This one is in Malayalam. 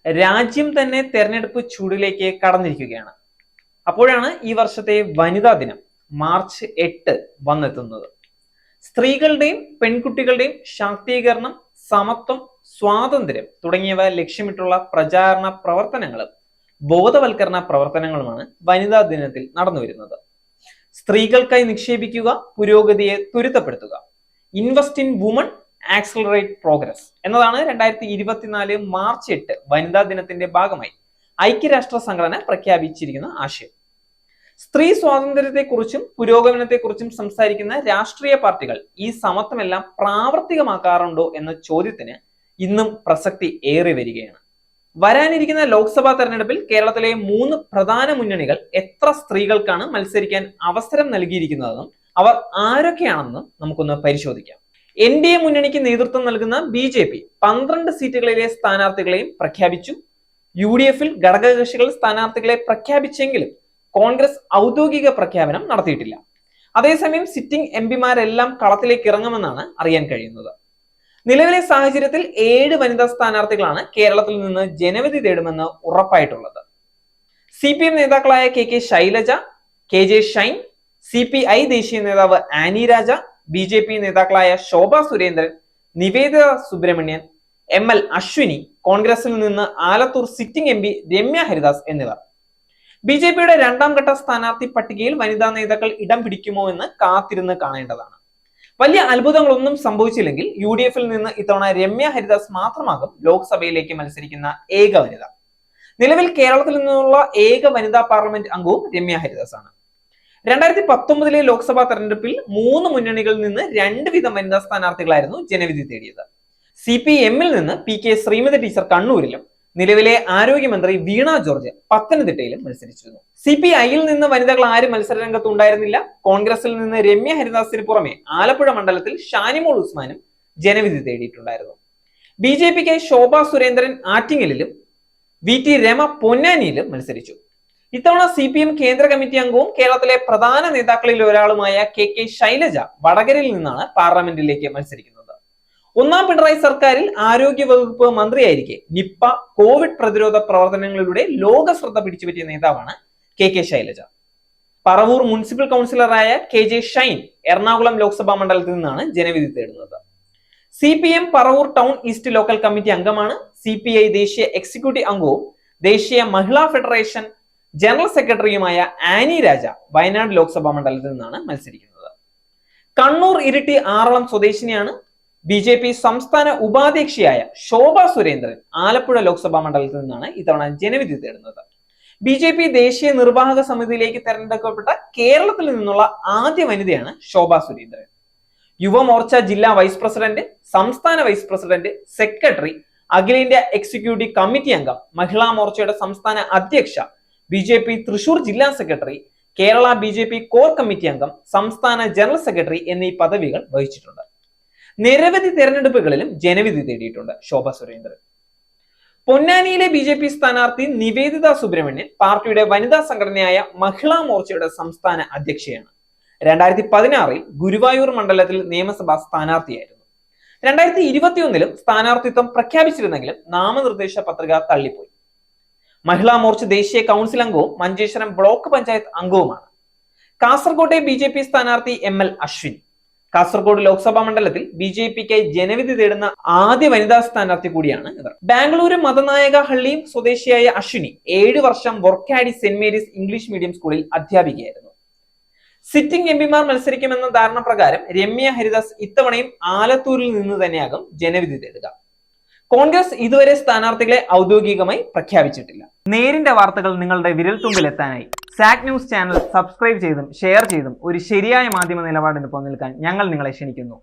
രാജ്യം തന്നെ തെരഞ്ഞെടുപ്പ് ചൂടിലേക്ക് കടന്നിരിക്കുകയാണ്. അപ്പോഴാണ് ഈ വർഷത്തെ വനിതാ ദിനം മാർച്ച് 8 വന്നെത്തുന്നത്. സ്ത്രീകളുടെയും പെൺകുട്ടികളുടെയും ശാക്തീകരണം, സമത്വം, സ്വാതന്ത്ര്യം തുടങ്ങിയവ ലക്ഷ്യമിട്ടുള്ള പ്രചാരണ പ്രവർത്തനങ്ങളും ബോധവൽക്കരണ പ്രവർത്തനങ്ങളുമാണ് വനിതാ ദിനത്തിൽ നടന്നു വരുന്നത്. സ്ത്രീകൾക്കായി നിക്ഷേപിക്കുക, പുരോഗതിയെ ത്വരിതപ്പെടുത്തുക. Invest in women, accelerate progress എന്നതാണ് 2024 മാർച്ച് 8 വനിതാ ദിനത്തിന്റെ ഭാഗമായി ഐക്യരാഷ്ട്ര സംഘടന പ്രഖ്യാപിച്ചിരിക്കുന്ന ആശയം. സ്ത്രീ സ്വാതന്ത്ര്യത്തെക്കുറിച്ചും പുരോഗമനത്തെക്കുറിച്ചും സംസാരിക്കുന്ന രാഷ്ട്രീയ പാർട്ടികൾ ഈ സമത്വമെല്ലാം പ്രാവർത്തികമാക്കാറുണ്ടോ എന്ന ചോദ്യത്തിന് ഇന്നും പ്രസക്തി ഏറി വരികയാണ്. വരാനിരിക്കുന്ന ലോക്സഭാ തെരഞ്ഞെടുപ്പിൽ കേരളത്തിലെ 3 പ്രധാന മുന്നണികൾ എത്ര സ്ത്രീകൾക്കാണ് മത്സരിക്കാൻ അവസരം നൽകിയിരിക്കുന്നതെന്നും അവർ ആരൊക്കെയാണെന്നും നമുക്കൊന്ന് പരിശോധിക്കാം. NDA മുന്നണിക്ക് നേതൃത്വം നൽകുന്ന BJP 12 സീറ്റുകളിലെ സ്ഥാനാർത്ഥികളെയും പ്രഖ്യാപിച്ചു. UDF-ൽ ഘടകകക്ഷികൾ സ്ഥാനാർത്ഥികളെ പ്രഖ്യാപിച്ചെങ്കിലും കോൺഗ്രസ് ഔദ്യോഗിക പ്രഖ്യാപനം നടത്തിയിട്ടില്ല. അതേസമയം സിറ്റിംഗ് MP-മാരെല്ലാം കളത്തിലേക്ക് ഇറങ്ങുമെന്നാണ് അറിയാൻ കഴിയുന്നത്. നിലവിലെ സാഹചര്യത്തിൽ 7 വനിതാ സ്ഥാനാർത്ഥികളാണ് കേരളത്തിൽ നിന്ന് ജനവിധി തേടുമെന്ന് ഉറപ്പായിട്ടുള്ളത്. CPM നേതാക്കളായ KK Shailaja, KJ Shine, CPI ദേശീയ നേതാവ് ആനി രാജ, BJP നേതാക്കളായ ശോഭ സുരേന്ദ്രൻ, നിവേദിത സുബ്രഹ്മണ്യൻ, ML അശ്വിനി, കോൺഗ്രസിൽ നിന്ന് ആലത്തൂർ സിറ്റിംഗ് MP രമ്യ ഹരിദാസ് എന്നിവർ. BJP-യുടെ 2ാം ഘട്ട സ്ഥാനാർത്ഥി പട്ടികയിൽ വനിതാ നേതാക്കൾ ഇടം പിടിക്കുമോ എന്ന് കാത്തിരുന്ന് കാണേണ്ടതാണ്. വലിയ അത്ഭുതങ്ങളൊന്നും സംഭവിച്ചില്ലെങ്കിൽ UDF-ൽ നിന്ന് ഇത്തവണ രമ്യ ഹരിദാസ് മാത്രമാകും ലോക്സഭയിലേക്ക് മത്സരിക്കുന്ന ഏക വനിത. നിലവിൽ കേരളത്തിൽ നിന്നുള്ള ഏക വനിതാ പാർലമെന്റ് അംഗവും രമ്യ ഹരിദാസ് ആണ്. 2019 ലോക്സഭാ തെരഞ്ഞെടുപ്പിൽ 3 മുന്നണികളിൽ നിന്ന് 2 വീതം വനിതാ സ്ഥാനാർത്ഥികളായിരുന്നു ജനവിധി തേടിയത്. CPM-ൽ നിന്ന് PK ശ്രീമതി ടീച്ചർ കണ്ണൂരിലും നിലവിലെ ആരോഗ്യമന്ത്രി വീണ ജോർജ് പത്തനംതിട്ടയിലും മത്സരിച്ചിരുന്നു. CPI-ൽ നിന്ന് വനിതകൾ ആരും മത്സരരംഗത്ത് ഉണ്ടായിരുന്നില്ല. കോൺഗ്രസിൽ നിന്ന് രമ്യ ഹരിദാസിന് പുറമെ ആലപ്പുഴ മണ്ഡലത്തിൽ ഷാനിമോൾ ഉസ്മാനും ജനവിധി തേടിയിട്ടുണ്ടായിരുന്നു. BJP-ക്ക് ശോഭ സുരേന്ദ്രൻ ആറ്റിങ്ങലിലും VT രമ പൊന്നാനിയിലും മത്സരിച്ചു. ഇത്തവണ CPM കേന്ദ്ര കമ്മിറ്റി അംഗവും കേരളത്തിലെ പ്രധാന നേതാക്കളിൽ ഒരാളുമായ KK ശൈലജ വടകരയിൽ നിന്നാണ് പാർലമെന്റിലേക്ക് മത്സരിക്കുന്നത്. 1ാം പിണറായി സർക്കാരിൽ ആരോഗ്യ വകുപ്പ് മന്ത്രിയായിരിക്കെ നിപ്പ, കോവിഡ് പ്രതിരോധ പ്രവർത്തനങ്ങളിലൂടെ ലോക ശ്രദ്ധ പിടിച്ചുപറ്റിയ നേതാവാണ് KK ശൈലജ. പറവൂർ മുനിസിപ്പൽ കൗൺസിലറായ KJ ഷൈൻ എറണാകുളം ലോക്സഭാ മണ്ഡലത്തിൽ നിന്നാണ് ജനവിധി തേടുന്നത്. CPM Paravur town east local committee അംഗമാണ്. CPI ദേശീയ എക്സിക്യൂട്ടീവ് അംഗവും ദേശീയ മഹിളാ ഫെഡറേഷൻ ജനറൽ സെക്രട്ടറിയുമായ ആനി രാജ വയനാട് ലോക്സഭാ മണ്ഡലത്തിൽ നിന്നാണ് മത്സരിക്കുന്നത്. കണ്ണൂർ ഇരിട്ടി ആറളം സ്വദേശിനിയാണ്. BJP സംസ്ഥാന ഉപാധ്യക്ഷയായ ശോഭ സുരേന്ദ്രൻ ആലപ്പുഴ ലോക്സഭാ മണ്ഡലത്തിൽ നിന്നാണ് ഇത്തവണ ജനവിധി തേടുന്നത്. BJP ദേശീയ നിർവാഹക സമിതിയിലേക്ക് തെരഞ്ഞെടുക്കപ്പെട്ട കേരളത്തിൽ നിന്നുള്ള ആദ്യ വനിതയാണ് ശോഭ സുരേന്ദ്രൻ. യുവമോർച്ച ജില്ലാ വൈസ് പ്രസിഡന്റ്, സംസ്ഥാന വൈസ് പ്രസിഡന്റ്, സെക്രട്ടറി, അഖിലേന്ത്യാ എക്സിക്യൂട്ടീവ് കമ്മിറ്റി അംഗം, മഹിളാ മോർച്ചയുടെ സംസ്ഥാന അധ്യക്ഷ, BJP തൃശൂർ ജില്ലാ secretary, Kerala BJP core committee അംഗം, സംസ്ഥാന ജനറൽ സെക്രട്ടറി എന്നീ പദവികൾ വഹിച്ചിട്ടുണ്ട്. നിരവധി തെരഞ്ഞെടുപ്പുകളിലും ജനവിധി തേടിയിട്ടുണ്ട് ശോഭ സുരേന്ദ്രൻ. പൊന്നാനിയിലെ BJP സ്ഥാനാർത്ഥി നിവേദിത സുബ്രഹ്മണ്യൻ പാർട്ടിയുടെ വനിതാ സംഘടനയായ മഹിളാ മോർച്ചയുടെ സംസ്ഥാന അധ്യക്ഷയാണ്. 2016-ൽ ഗുരുവായൂർ മണ്ഡലത്തിൽ നിയമസഭാ സ്ഥാനാർത്ഥിയായിരുന്നു. 2021-ലും സ്ഥാനാർത്ഥിത്വം പ്രഖ്യാപിച്ചിരുന്നെങ്കിലും നാമനിർദ്ദേശ പത്രിക തള്ളിപ്പോയി. മഹിളാ മോർച്ച ദേശീയ കൗൺസിൽ അംഗവും മഞ്ചേശ്വരം ബ്ലോക്ക് പഞ്ചായത്ത് അംഗവുമാണ്. കാസർകോട്ടെ BJP സ്ഥാനാർത്ഥി ML അശ്വിൻ. കാസർഗോഡ് ലോക്സഭാ മണ്ഡലത്തിൽ BJP-ക്കായി ജനവിധി തേടുന്ന ആദ്യ വനിതാ സ്ഥാനാർത്ഥി കൂടിയാണ് ഇവർ. ബാംഗ്ലൂരു മതനായക ഹള്ളിയും സ്വദേശിയായ അശ്വിനി 7 വർഷം Vorkady saint Mary's English medium സ്കൂളിൽ അധ്യാപികയായിരുന്നു. സിറ്റിംഗ് MP-മാർ മത്സരിക്കുമെന്ന ധാരണ പ്രകാരം രമ്യ ഹരിദാസ് ഇത്തവണയും ആലത്തൂരിൽ നിന്ന് തന്നെയാകും ജനവിധി തേടുക. കോൺഗ്രസ് ഇതുവരെ സ്ഥാനാർത്ഥികളെ ഔദ്യോഗികമായി പ്രഖ്യാപിച്ചിട്ടില്ല. നേരിന്റെ വാർത്തകൾ നിങ്ങളുടെ വിരൽത്തുമ്പിൽ എത്താനായി സാക് ന്യൂസ് ചാനൽ സബ്സ്ക്രൈബ് ചെയ്തും ഷെയർ ചെയ്തും ഒരു ശരിയായ മാധ്യമ നിലപാടിനൊപ്പം നിൽക്കാൻ ഞങ്ങൾ നിങ്ങളെ ക്ഷണിക്കുന്നു.